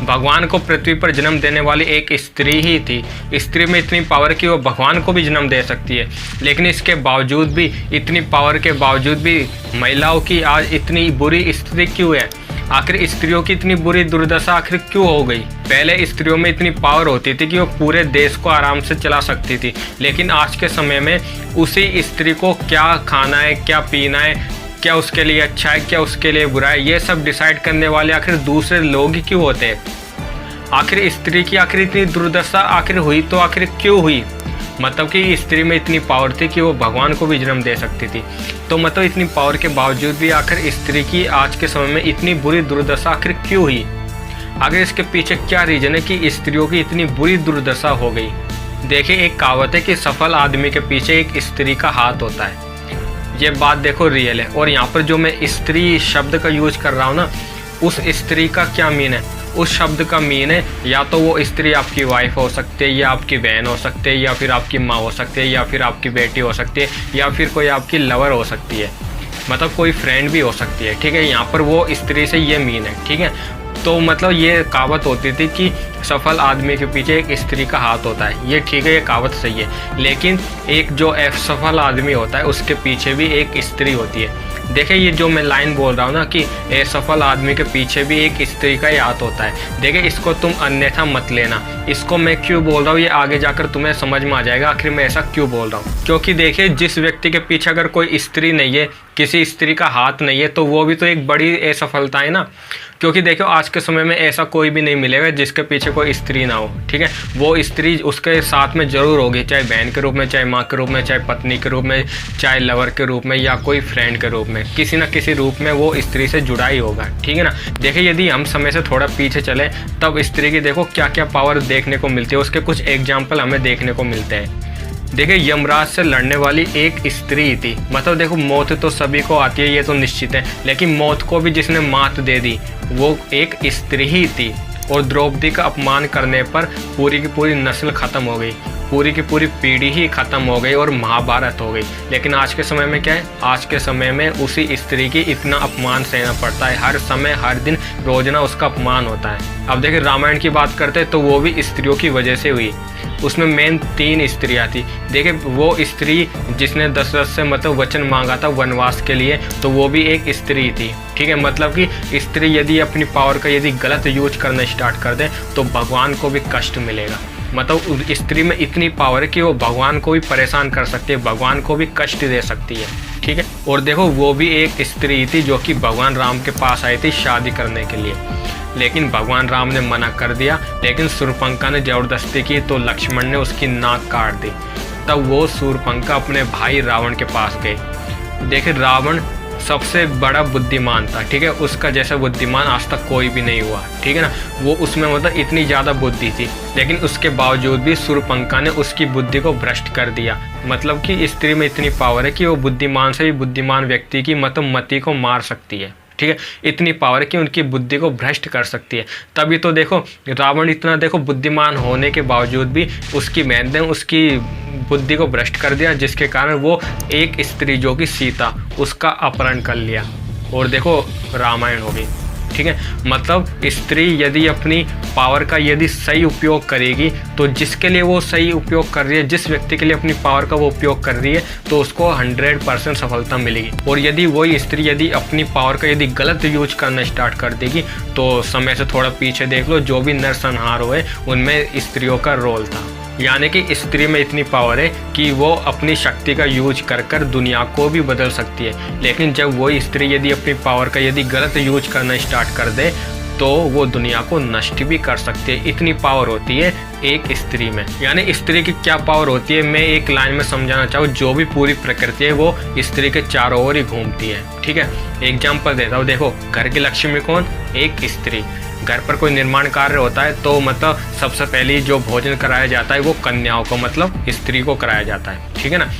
भगवान को पृथ्वी पर जन्म देने वाली एक स्त्री ही थी। स्त्री में इतनी पावर कि वो भगवान को भी जन्म दे सकती है, लेकिन इसके बावजूद भी, इतनी पावर के बावजूद भी महिलाओं की आज इतनी बुरी स्थिति क्यों है? आखिर स्त्रियों की इतनी बुरी दुर्दशा आखिर क्यों हो गई? पहले स्त्रियों में इतनी पावर होती थी कि वो पूरे देश को आराम से चला सकती थी, लेकिन आज के समय में उसी स्त्री को क्या खाना है, क्या पीना है, क्या उसके लिए अच्छा है, क्या उसके लिए बुरा है, ये सब डिसाइड करने वाले आखिर दूसरे लोग ही क्यों होते हैं? आखिर स्त्री की आखिर इतनी दुर्दशा आखिर हुई तो आखिर क्यों हुई? मतलब कि स्त्री में इतनी पावर थी कि वो भगवान को भी जन्म दे सकती थी। तो मतलब इतनी पावर के बावजूद भी आखिर स्त्री की आज के समय में इतनी बुरी दुर्दशा आखिर क्यों हुई? आखिर इसके पीछे क्या रीजन है कि स्त्रियों की इतनी बुरी दुर्दशा हो गई? देखिए, एक कहावत है कि सफल आदमी के पीछे एक स्त्री का हाथ होता है। ये बात देखो रियल है। और यहाँ पर जो मैं स्त्री शब्द का यूज कर रहा हूँ ना, उस स्त्री का क्या मीन है? उस शब्द का मीन है या तो वो स्त्री आपकी वाइफ हो सकती है, या आपकी बहन हो सकती है, या फिर आपकी माँ हो सकती है, या फिर आपकी बेटी हो सकती है, या फिर कोई आपकी लवर हो सकती है, मतलब कोई फ्रेंड भी हो सकती है। ठीक है, यहाँ पर वो स्त्री से ये मीन है। ठीक है, तो मतलब ये कहावत होती थी कि सफल आदमी के पीछे एक स्त्री का हाथ होता है। ये ठीक है, ये कहावत सही है, लेकिन एक जो असफल आदमी होता है उसके पीछे भी एक स्त्री होती है। देखिए, ये जो मैं लाइन बोल रहा हूँ ना कि असफल आदमी के पीछे भी एक स्त्री का ही हाथ होता है, देखिए इसको तुम अन्यथा मत लेना। इसको मैं क्यों बोल रहा हूँ ये आगे जाकर तुम्हें समझ में आ जाएगा आखिर मैं ऐसा क्यों बोल रहा हूँ। क्योंकि देखिए, जिस व्यक्ति के पीछे अगर कोई स्त्री नहीं है, किसी स्त्री का हाथ नहीं है, तो वो भी तो एक बड़ी असफलता है ना। क्योंकि देखो, आज के समय में ऐसा कोई भी नहीं मिलेगा जिसके पीछे कोई स्त्री ना हो। ठीक है, वो स्त्री उसके साथ में जरूर होगी, चाहे बहन के रूप में, चाहे माँ के रूप में, चाहे पत्नी के रूप में, चाहे लवर के रूप में, या कोई फ्रेंड के रूप में, किसी न किसी रूप में वो स्त्री से जुड़ा ही होगा। ठीक है ना। देखिए, यदि हम समय से थोड़ा पीछे चले तब स्त्री की देखो क्या क्या पावर देखने को मिलती है, उसके कुछ एग्जाम्पल हमें देखने को मिलते हैं। देखिए, यमराज से लड़ने वाली एक स्त्री थी। मतलब देखो, मौत तो सभी को आती है, ये तो निश्चित है, लेकिन मौत को भी जिसने मात दे दी वो एक स्त्री ही थी। और द्रौपदी का अपमान करने पर पूरी की पूरी नस्ल खत्म हो गई, पूरी की पूरी पीढ़ी ही खत्म हो गई और महाभारत हो गई। लेकिन आज के समय में क्या है? आज के समय में उसी स्त्री की इतना अपमान सहना पड़ता है, हर समय हर दिन रोजाना उसका अपमान होता है। अब देखिए, रामायण की बात करते हैं तो वो भी स्त्रियों की वजह से हुई। उसमें मेन 3 स्त्रियाँ थी। देखिए, वो स्त्री जिसने दशरथ से मतलब वचन मांगा था वनवास के लिए, तो वो भी एक स्त्री थी। ठीक है, मतलब कि स्त्री यदि अपनी पावर का यदि गलत यूज करना स्टार्ट कर दे तो भगवान को भी कष्ट मिलेगा। मतलब स्त्री में इतनी पावर है कि वो भगवान को भी परेशान कर सकती है, भगवान को भी कष्ट दे सकती है। ठीक है, और देखो, वो भी एक स्त्री थी जो कि भगवान राम के पास आई थी शादी करने के लिए, लेकिन भगवान राम ने मना कर दिया। लेकिन शूर्पणखा ने जबरदस्ती की तो लक्ष्मण ने उसकी नाक काट दी। तब वो शूर्पणखा अपने भाई रावण के पास गए। देखिए, रावण सबसे बड़ा बुद्धिमान था। ठीक है, उसका जैसा बुद्धिमान आज तक कोई भी नहीं हुआ। ठीक है ना, वो उसमें मतलब इतनी ज़्यादा बुद्धि थी, लेकिन उसके बावजूद भी शूर्पणखा ने उसकी बुद्धि को भ्रष्ट कर दिया। मतलब कि स्त्री में इतनी पावर है कि वो बुद्धिमान से भी बुद्धिमान व्यक्ति की मतलब मति को मार सकती है। ठीक है, इतनी पावर है कि उनकी बुद्धि को भ्रष्ट कर सकती है। तभी तो देखो, रावण इतना देखो बुद्धिमान होने के बावजूद भी उसकी बहन ने उसकी बुद्धि को भ्रष्ट कर दिया, जिसके कारण वो एक स्त्री जो कि सीता, उसका अपहरण कर लिया और देखो रामायण हो गई। ठीक है, मतलब स्त्री यदि अपनी पावर का यदि सही उपयोग करेगी तो जिसके लिए वो सही उपयोग कर रही है, जिस व्यक्ति के लिए अपनी पावर का वो उपयोग कर रही है, तो उसको 100% सफलता मिलेगी। और यदि वही स्त्री यदि अपनी पावर का यदि गलत यूज करना स्टार्ट कर देगी तो समय से थोड़ा पीछे देख लो, जो भी नरसंहार हुए उनमें स्त्रियों का रोल था। यानी कि स्त्री में इतनी पावर है कि वो अपनी शक्ति का यूज कर कर दुनिया को भी बदल सकती है। लेकिन जब वही स्त्री यदि अपनी पावर का यदि गलत यूज करना स्टार्ट कर दे तो वो दुनिया को नष्ट भी कर सकती है। इतनी पावर होती है एक स्त्री में। यानी स्त्री की क्या पावर होती है, मैं एक लाइन में समझाना चाहूँ, जो भी पूरी प्रकृति है वो स्त्री के चारों ओर ही घूमती है। ठीक है, एग्जाम्पल देता हूँ। देखो, घर की लक्ष्मी कौन? एक स्त्री। घर पर कोई निर्माण कार्य होता है तो मतलब सबसे पहले जो भोजन कराया जाता है वो कन्याओं को मतलब स्त्री को कराया जाता है। ठीक है ना।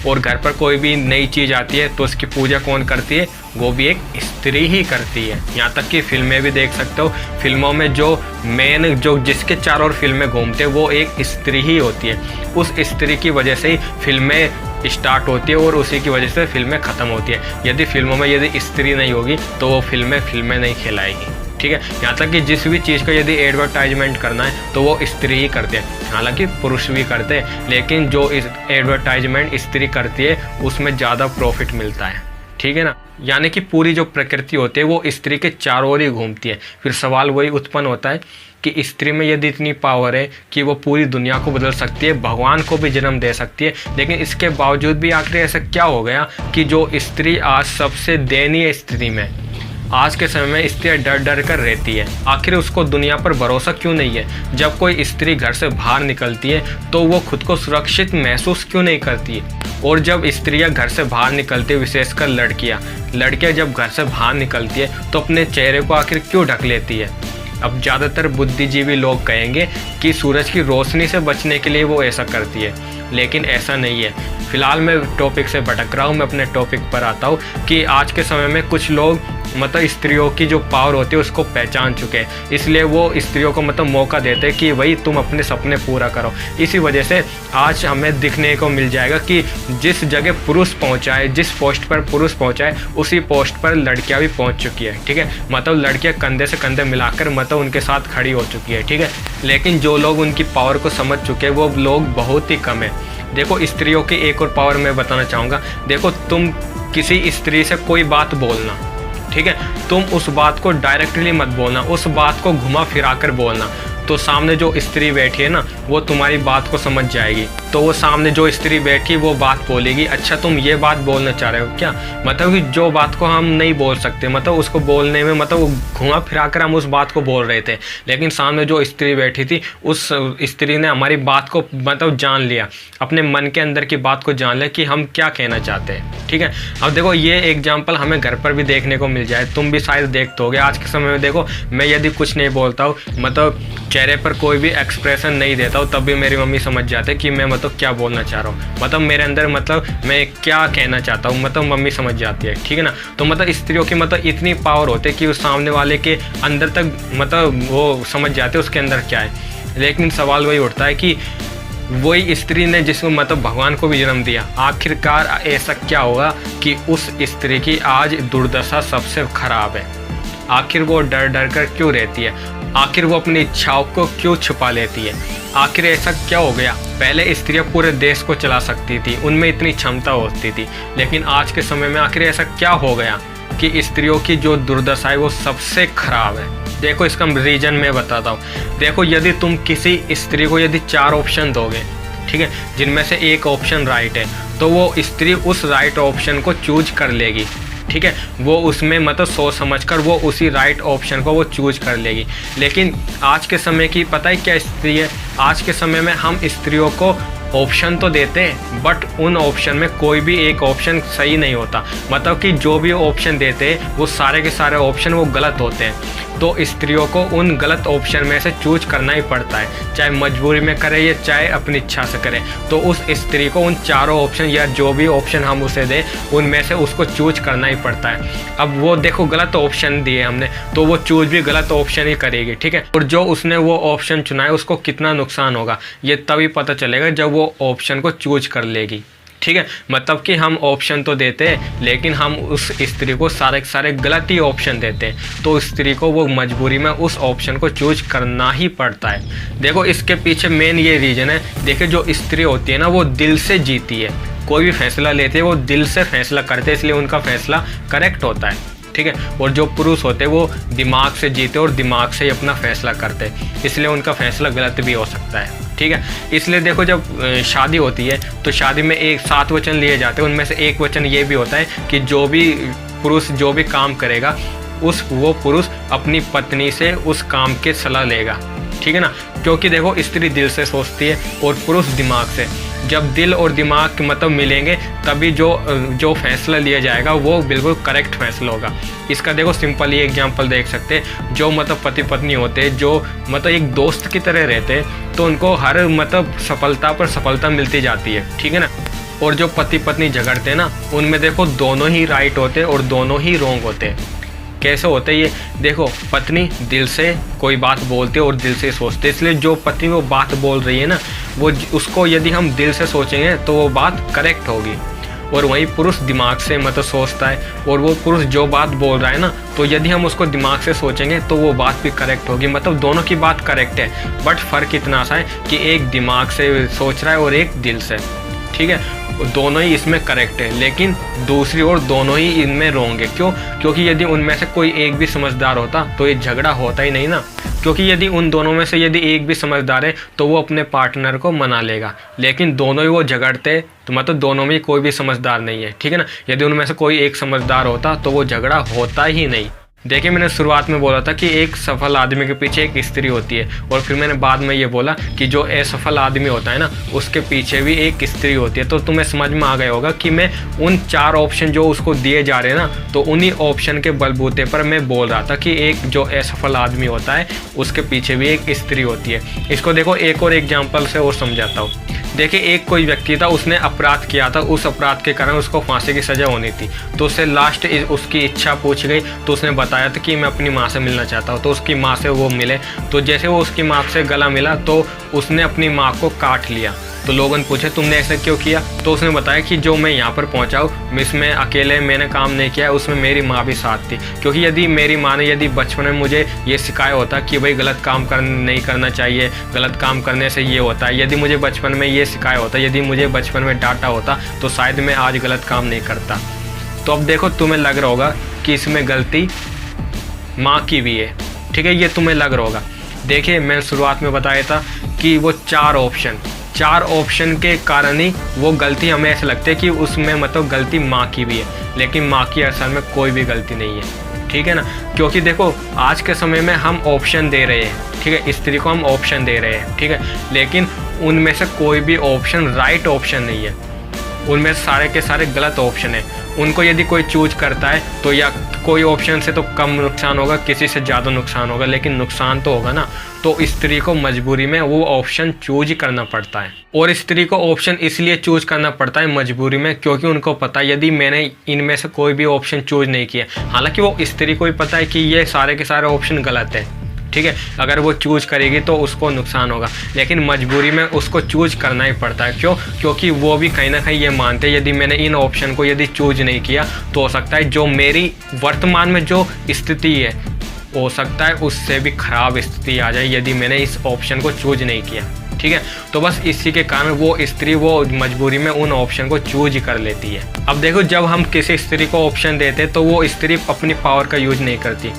और घर पर कोई भी नई चीज़ आती है तो उसकी पूजा कौन करती है? वो भी एक स्त्री ही करती है। यहाँ तक कि फिल्में भी देख सकते हो, फिल्मों में जो मेन जो जिसके चारों ओर फिल्में घूमते हैं वो एक स्त्री ही होती है। उस स्त्री की वजह से ही फिल्में स्टार्ट होती है और उसी की वजह से फिल्में ख़त्म होती है। यदि फिल्मों में यदि स्त्री नहीं होगी तो वो फिल्में नहीं खिलाएगी। ठीक है। यहाँ तक कि जिस भी चीज़ का यदि एडवर्टाइजमेंट करना है तो वो स्त्री ही करते हैं, हालांकि पुरुष भी करते हैं, लेकिन जो इस एडवर्टाइजमेंट स्त्री करती है उसमें ज़्यादा प्रॉफिट मिलता है, ठीक है ना। यानी कि पूरी जो प्रकृति होती है वो स्त्री के चारों ओर ही घूमती है। फिर सवाल वही उत्पन्न होता है कि स्त्री में यदि इतनी पावर है कि वो पूरी दुनिया को बदल सकती है, भगवान को भी जन्म दे सकती है, लेकिन इसके बावजूद भी आखिर ऐसा क्या हो गया कि जो स्त्री आज सबसे दयनीय स्थिति में, आज के समय में स्त्री डर डर कर रहती है, आखिर उसको दुनिया पर भरोसा क्यों नहीं है। जब कोई स्त्री घर से बाहर निकलती है तो वो खुद को सुरक्षित महसूस क्यों नहीं करती है। और जब स्त्रियां घर से बाहर निकलती है, विशेषकर लड़कियां जब घर से बाहर निकलती है तो अपने चेहरे को आखिर क्यों ढक लेती है। अब ज़्यादातर बुद्धिजीवी लोग कहेंगे कि सूरज की रोशनी से बचने के लिए वो ऐसा करती है, लेकिन ऐसा नहीं है। फिलहाल मैं टॉपिक से भटक रहा हूँ, मैं अपने टॉपिक पर आता हूँ कि आज के समय में कुछ लोग मतलब स्त्रियों की जो पावर होती है उसको पहचान चुके हैं, इसलिए वो स्त्रियों को मतलब मौका देते हैं कि भाई तुम अपने सपने पूरा करो। इसी वजह से आज हमें दिखने को मिल जाएगा कि जिस जगह पुरुष पहुंचा है, जिस पोस्ट पर पुरुष पहुंचा है, उसी पोस्ट पर लड़कियां भी पहुंच चुकी है, ठीक है। मतलब लड़कियां कंधे से कंधे मिलाकर मतलब उनके साथ खड़ी हो चुकी है, ठीक है। लेकिन जो लोग उनकी पावर को समझ चुके हैं वो लोग बहुत ही कम है। देखो स्त्रियों की एक और पावर मैं बताना चाहूँगा। देखो तुम किसी स्त्री से कोई बात बोलना, ठीक है, तुम उस बात को डायरेक्टली मत बोलना, उस बात को घुमा फिरा कर बोलना, तो सामने जो स्त्री बैठी है ना वो तुम्हारी बात को समझ जाएगी। तो वो सामने जो स्त्री बैठी वो बात बोलेगी, अच्छा तुम ये बात बोलना चाह रहे हो क्या, मतलब कि जो बात को हम नहीं बोल सकते, मतलब उसको बोलने में मतलब घुमा फिरा कर हम उस बात को बोल रहे थे, लेकिन सामने जो स्त्री बैठी थी उस स्त्री ने हमारी बात को मतलब जान लिया, अपने मन के अंदर की बात को जान लिया कि हम क्या कहना चाहते हैं, ठीक है। अब देखो ये एग्जाम्पल हमें घर पर भी देखने को मिल जाए, तुम भी शायद देखते होगे। आज के समय में देखो मैं यदि कुछ नहीं बोलता हूँ, मतलब चेहरे पर कोई भी एक्सप्रेशन नहीं देता हूँ, तब भी मेरी मम्मी समझ जाते कि मैं मतलब क्या बोलना चाह रहा हूँ, मतलब मेरे अंदर मतलब मैं क्या कहना चाहता हूँ, मतलब मम्मी समझ जाती है, ठीक है ना। तो मतलब स्त्रियों की मतलब इतनी पावर होती है कि उस सामने वाले के अंदर तक मतलब वो समझ जाते उसके अंदर क्या है। लेकिन सवाल वही उठता है कि वही स्त्री ने जिसको मतलब भगवान को भी जन्म दिया, आखिरकार ऐसा क्या होगा कि उस स्त्री की आज दुर्दशा सबसे खराब है। आखिर वो डर डर कर क्यों रहती है, आखिर वो अपनी इच्छाओं को क्यों छुपा लेती है, आखिर ऐसा क्या हो गया। पहले स्त्रियां पूरे देश को चला सकती थी, उनमें इतनी क्षमता होती थी, लेकिन आज के समय में आखिर ऐसा क्या हो गया कि स्त्रियों की जो दुर्दशा है वो सबसे खराब है। देखो इसका रीजन मैं बताता हूँ। देखो यदि तुम किसी स्त्री को यदि 4 ऑप्शन दोगे, ठीक है, जिनमें से एक ऑप्शन राइट है, तो वो स्त्री उस राइट ऑप्शन को चूज कर लेगी, ठीक है। वो उसमें मतलब सोच समझ कर वो उसी राइट ऑप्शन को वो चूज कर लेगी। लेकिन आज के समय की पता है क्या स्थिति है, आज के समय में हम स्त्रियों को ऑप्शन तो देते हैं, बट उन ऑप्शन में कोई भी एक ऑप्शन सही नहीं होता, मतलब कि जो भी ऑप्शन देते हैं वो सारे के सारे ऑप्शन वो गलत होते हैं। तो स्त्रियों को उन गलत ऑप्शन में से चूज करना ही पड़ता है, चाहे मजबूरी में करे या चाहे अपनी इच्छा से करे। तो उस स्त्री को उन चारों ऑप्शन या जो भी ऑप्शन हम उसे दें उनमें से उसको चूज करना ही पड़ता है। अब वो देखो गलत ऑप्शन दिए हमने, तो वो चूज भी गलत ऑप्शन ही करेगी, ठीक है। और जो उसने वो ऑप्शन चुना है उसको कितना नुकसान होगा ये तभी पता चलेगा जब वो ऑप्शन को चूज कर लेगी, ठीक है। मतलब कि हम ऑप्शन तो देते हैं लेकिन हम उस स्त्री को सारे के सारे गलत ही ऑप्शन देते हैं, तो स्त्री को वो मजबूरी में उस ऑप्शन को चूज करना ही पड़ता है। देखो इसके पीछे मेन ये रीज़न है। देखिए जो स्त्री होती है ना वो दिल से जीती है, कोई भी फैसला लेते हैं वो दिल से फैसला करते हैं, इसलिए उनका फैसला करेक्ट होता है, ठीक है। और जो पुरुष होते हैं वो दिमाग से जीते और दिमाग से ही अपना फैसला करते हैं, इसलिए उनका फैसला गलत भी हो सकता है, ठीक है। इसलिए देखो जब शादी होती है तो शादी में 7 वचन लिए जाते हैं, उनमें से एक वचन ये भी होता है कि जो भी पुरुष जो भी काम करेगा वो पुरुष अपनी पत्नी से उस काम के सलाह लेगा, ठीक है ना। क्योंकि देखो स्त्री दिल से सोचती है और पुरुष दिमाग से, जब दिल और दिमाग मतलब मिलेंगे तभी जो फैसला लिया जाएगा वो बिल्कुल करेक्ट फैसला होगा। इसका देखो सिंपल ही एग्जांपल देख सकते हैं। जो मतलब पति पत्नी होते हैं, जो मतलब एक दोस्त की तरह रहते हैं, तो उनको हर मतलब सफलता पर सफलता मिलती जाती है, ठीक है ना। और जो पति पत्नी झगड़ते हैं ना उनमें देखो दोनों ही राइट होते हैं और दोनों ही रॉन्ग होते हैं। कैसे होते हैं ये देखो, पत्नी दिल से कोई बात बोलती है और दिल से सोचते, इसलिए जो पत्नी वो बात बोल रही है ना वो उसको यदि हम दिल से सोचेंगे तो वो बात करेक्ट होगी। और वहीं पुरुष दिमाग से मतलब सोचता है, और वो पुरुष जो बात बोल रहा है ना, तो यदि हम उसको दिमाग से सोचेंगे तो वो बात भी करेक्ट होगी, मतलब दोनों की बात करेक्ट है। बट फ़र्क इतना सा है कि एक दिमाग से सोच रहा है और एक दिल से, ठीक है, दोनों ही इसमें करेक्ट है, लेकिन दूसरी ओर दोनों ही इनमें रॉन्ग है। क्यों? क्योंकि यदि उनमें से कोई एक भी समझदार होता तो ये झगड़ा होता ही नहीं ना। क्योंकि यदि उन दोनों में से यदि एक भी समझदार है तो वो अपने पार्टनर को मना लेगा, लेकिन दोनों ही वो झगड़ते तो मतलब दोनों में कोई भी समझदार नहीं है, ठीक है ना। यदि उनमें से कोई एक समझदार होता तो वो झगड़ा होता ही नहीं। देखिए, मैंने शुरुआत में बोला था कि एक सफल आदमी के पीछे एक स्त्री होती है, और फिर मैंने बाद में ये बोला कि जो असफल आदमी होता है ना, उसके पीछे भी एक स्त्री होती है। तो तुम्हें समझ में आ गया होगा कि मैं उन 4 ऑप्शन जो उसको दिए जा रहे हैं ना, तो उन्हीं ऑप्शन के बलबूते पर मैं बोल रहा था कि एक जो असफल आदमी होता है उसके पीछे भी एक स्त्री होती है। इसको देखो एक और एग्जाम्पल से और समझाता हूँ। देखिए, एक कोई व्यक्ति था, उसने अपराध किया था, उस अपराध के कारण उसको फांसी की सज़ा होनी थी। तो उससे लास्ट उसकी इच्छा पूछ गई, तो उसने बताया था कि मैं अपनी माँ से मिलना चाहता हूँ। तो उसकी माँ से वो मिले, तो जैसे वो उसकी माँ से गला मिला तो उसने अपनी माँ को काट लिया। तो लोगों ने पूछा तुमने ऐसा क्यों किया? तो उसने बताया कि जो मैं यहाँ पर पहुँचा हूँ, इसमें अकेले मैंने काम नहीं किया, उसमें मेरी माँ भी साथ थी। क्योंकि यदि मेरी माँ ने यदि बचपन में मुझे ये सिखाया होता कि भाई गलत काम नहीं करना चाहिए, गलत काम करने से ये होता है, यदि मुझे बचपन में ये सिखाया होता, यदि मुझे बचपन में डांटा होता, तो शायद मैं आज गलत काम नहीं करता। तो अब देखो, तुम्हें लग रहा होगा कि इसमें गलती माँ की भी है, ठीक है, ये तुम्हें लग रहा होगा। देखिए, मैं शुरुआत में बताया था कि वो 4 ऑप्शन के कारण ही वो गलती हमें ऐसा लगता है कि उसमें मतलब गलती माँ की भी है, लेकिन माँ की असल में कोई भी गलती नहीं है, ठीक है ना। क्योंकि देखो, आज के समय में हम ऑप्शन दे रहे हैं, ठीक है, स्त्री को हम ऑप्शन दे रहे हैं, ठीक है, लेकिन उनमें से कोई भी ऑप्शन राइट ऑप्शन नहीं है, उनमें सारे के सारे गलत ऑप्शन है। उनको यदि कोई चूज करता है तो या कोई ऑप्शन से तो कम नुकसान होगा, किसी से ज़्यादा नुकसान होगा, लेकिन नुकसान तो होगा ना। तो स्त्री को मजबूरी में वो ऑप्शन चूज करना पड़ता है, और स्त्री को ऑप्शन इसलिए चूज करना पड़ता है मजबूरी में, क्योंकि उनको पता है यदि मैंने इनमें से कोई भी ऑप्शन चूज नहीं किया, हालांकि वो स्त्री को भी पता है कि ये सारे के सारे ऑप्शन गलत है, ठीक है, अगर वो चूज करेगी तो उसको नुकसान होगा, लेकिन मजबूरी में उसको चूज करना ही पड़ता है। क्यों? क्योंकि वो भी कहीं ना कहीं ये मानते हैं यदि मैंने इन ऑप्शन को यदि चूज नहीं किया तो हो सकता है जो मेरी वर्तमान में जो स्थिति है, हो सकता है उससे भी खराब स्थिति आ जाए यदि मैंने इस ऑप्शन को चूज नहीं किया, ठीक है। तो बस इसी के कारण वो स्त्री वो मजबूरी में उन ऑप्शन को चूज कर लेती है। अब देखो, जब हम किसी स्त्री को ऑप्शन देते तो वो स्त्री अपनी पावर का यूज नहीं करती,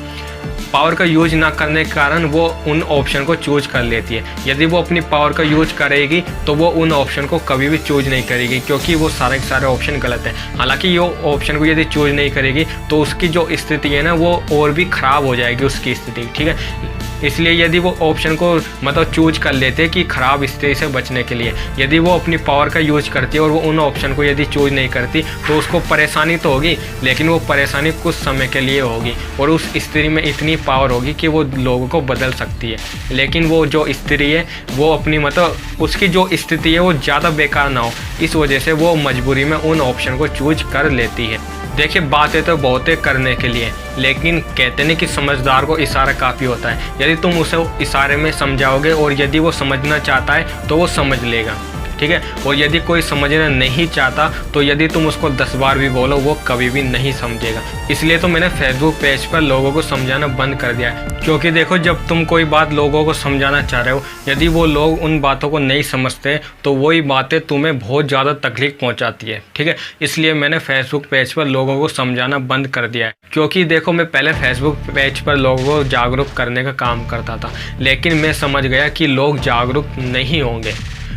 पावर का यूज ना करने के कारण वो उन ऑप्शन को चूज कर लेती है। यदि वो अपनी पावर का यूज करेगी तो वो उन ऑप्शन को कभी भी चूज नहीं करेगी, क्योंकि वो सारे के सारे ऑप्शन गलत है। हालांकि ये ऑप्शन को यदि चूज नहीं करेगी तो उसकी जो स्थिति है ना, वो और भी खराब हो जाएगी उसकी स्थिति, ठीक है। इसलिए यदि वो ऑप्शन को मतलब चूज कर लेते हैं कि खराब स्थिति से बचने के लिए, यदि वो अपनी पावर का यूज करती है और वो उन ऑप्शन को यदि चूज नहीं करती तो उसको परेशानी तो होगी, लेकिन वो परेशानी कुछ समय के लिए होगी, और उस स्त्री में इतनी पावर होगी कि वो लोगों को बदल सकती है। लेकिन वो जो स्त्री है वो अपनी मतलब उसकी जो स्थिति है वो ज़्यादा बेकार ना हो, इस वजह से वो मजबूरी में उन ऑप्शन को चूज कर लेती है। देखिए, बातें तो बहुत है करने के लिए, लेकिन कहते नहीं कि समझदार को इशारा काफ़ी होता है। यदि तुम उसे इशारे में समझाओगे और यदि वो समझना चाहता है तो वो समझ लेगा, ठीक है। और यदि कोई समझना नहीं चाहता तो यदि तुम उसको 10 बार भी बोलो वो कभी भी नहीं समझेगा। इसलिए तो मैंने फेसबुक पेज पर लोगों को समझाना बंद कर दिया है, क्योंकि देखो, जब तुम कोई बात लोगों को समझाना चाह रहे हो, यदि वो लोग उन बातों को नहीं समझते तो वही बातें तुम्हें बहुत ज़्यादा तकलीफ पहुँचाती है, ठीक है। इसलिए मैंने फेसबुक पेज पर लोगों को समझाना बंद कर दिया है। क्योंकि देखो, मैं पहले फेसबुक पेज पर लोगों को जागरूक करने का काम करता था, लेकिन मैं समझ गया कि लोग जागरूक नहीं होंगे।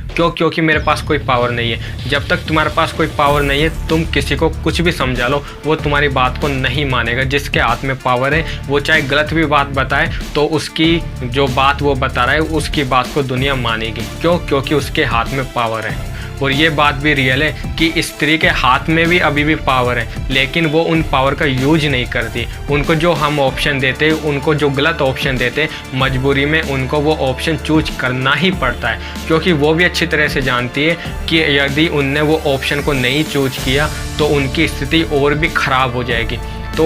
क्यों? क्योंकि मेरे पास कोई पावर नहीं है। जब तक तुम्हारे पास कोई पावर नहीं है, तुम किसी को कुछ भी समझा लो, वो तुम्हारी बात को नहीं मानेगा। जिसके हाथ में पावर है वो चाहे गलत भी बात बताए तो उसकी जो बात वो बता रहा है उसकी बात को दुनिया मानेगी। क्यों? क्योंकि उसके हाथ में पावर है। और ये बात भी रियल है कि स्त्री के हाथ में भी अभी भी पावर है, लेकिन वो उन पावर का यूज नहीं करती। उनको जो हम ऑप्शन देते, उनको जो गलत ऑप्शन देते, मजबूरी में उनको वो ऑप्शन चूज करना ही पड़ता है, क्योंकि वो भी अच्छी तरह से जानती है कि यदि उनने वो ऑप्शन को नहीं चूज किया तो उनकी स्थिति और भी ख़राब हो जाएगी। तो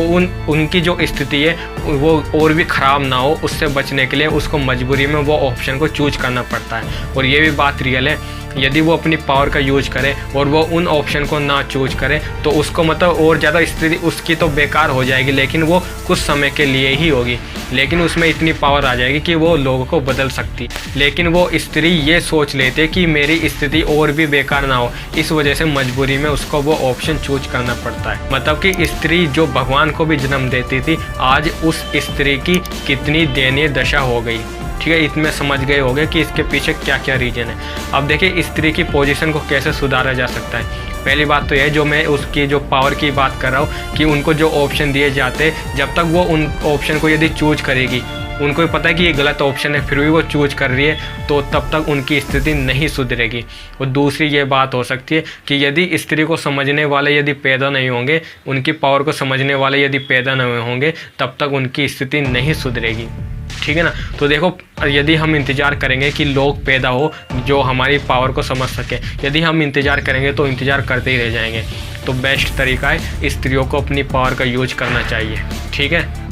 उनकी जो स्थिति है वो और भी ख़राब ना हो, उससे बचने के लिए उसको मजबूरी में वो ऑप्शन को चूज करना पड़ता है। और ये भी बात रियल है, यदि वो अपनी पावर का यूज करे और वो उन ऑप्शन को ना चूज करे तो उसको मतलब और ज़्यादा स्थिति उसकी तो बेकार हो जाएगी, लेकिन वो कुछ समय के लिए ही होगी, लेकिन उसमें इतनी पावर आ जाएगी कि वो लोगों को बदल सकती। लेकिन वो स्त्री ये सोच लेते कि मेरी स्थिति और भी बेकार ना हो, इस वजह से मजबूरी में उसको वो ऑप्शन चूज करना पड़ता है। मतलब कि स्त्री जो भगवान को भी जन्म देती थी, आज उस स्त्री की कितनी दयनीय दशा हो गई। ठीक है, इतने समझ गए होंगे कि इसके पीछे क्या क्या रीजन है। अब देखिए स्त्री की पोजीशन को कैसे सुधारा जा सकता है। पहली बात तो यह जो मैं उसकी जो पावर की बात कर रहा हूँ कि उनको जो ऑप्शन दिए जाते हैं, जब तक वो उन ऑप्शन को यदि चूज करेगी, उनको भी पता है कि ये गलत ऑप्शन है, फिर भी वो चूज कर रही है, तो तब तक उनकी स्थिति नहीं सुधरेगी। और दूसरी ये बात हो सकती है कि यदि स्त्री को समझने वाले यदि पैदा नहीं होंगे, उनकी पावर को समझने वाले यदि पैदा नहीं होंगे, तब तक उनकी स्थिति नहीं सुधरेगी। ठीक है ना। तो देखो, यदि हम इंतज़ार करेंगे कि लोग पैदा हो जो हमारी पावर को समझ सके, यदि हम इंतज़ार करेंगे तो इंतज़ार करते ही रह जाएंगे। तो बेस्ट तरीका है स्त्रियों को अपनी पावर का यूज करना चाहिए। ठीक है।